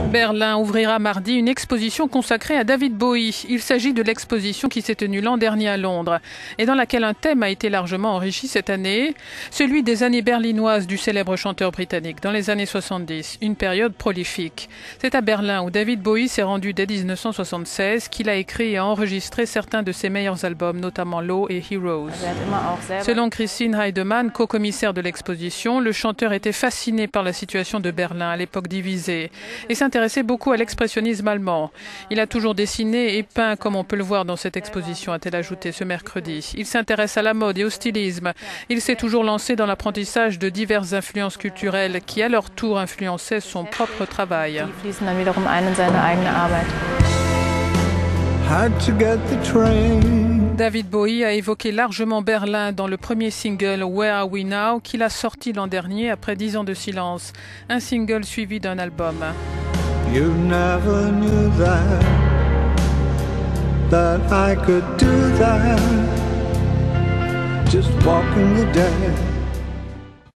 Berlin ouvrira mardi une exposition consacrée à David Bowie. Il s'agit de l'exposition qui s'est tenue l'an dernier à Londres et dans laquelle un thème a été largement enrichi cette année, celui des années berlinoises du célèbre chanteur britannique dans les années 70, une période prolifique. C'est à Berlin où David Bowie s'est rendu dès 1976 qu'il a écrit et enregistré certains de ses meilleurs albums, notamment Low et Heroes. Selon Christine Heidemann, co-commissaire de l'exposition, le chanteur était fasciné par la situation de Berlin à l'époque divisée et s'intéressait beaucoup à l'expressionnisme allemand. Il a toujours dessiné et peint, comme on peut le voir dans cette exposition, a-t-elle ajouté ce mercredi. Il s'intéresse à la mode et au stylisme. Il s'est toujours lancé dans l'apprentissage de diverses influences culturelles qui, à leur tour, influençaient son propre travail. David Bowie a évoqué largement Berlin dans le premier single Where Are We Now qu'il a sorti l'an dernier après 10 ans de silence. Un single suivi d'un album. You never knew that I could do that, just walking the dead.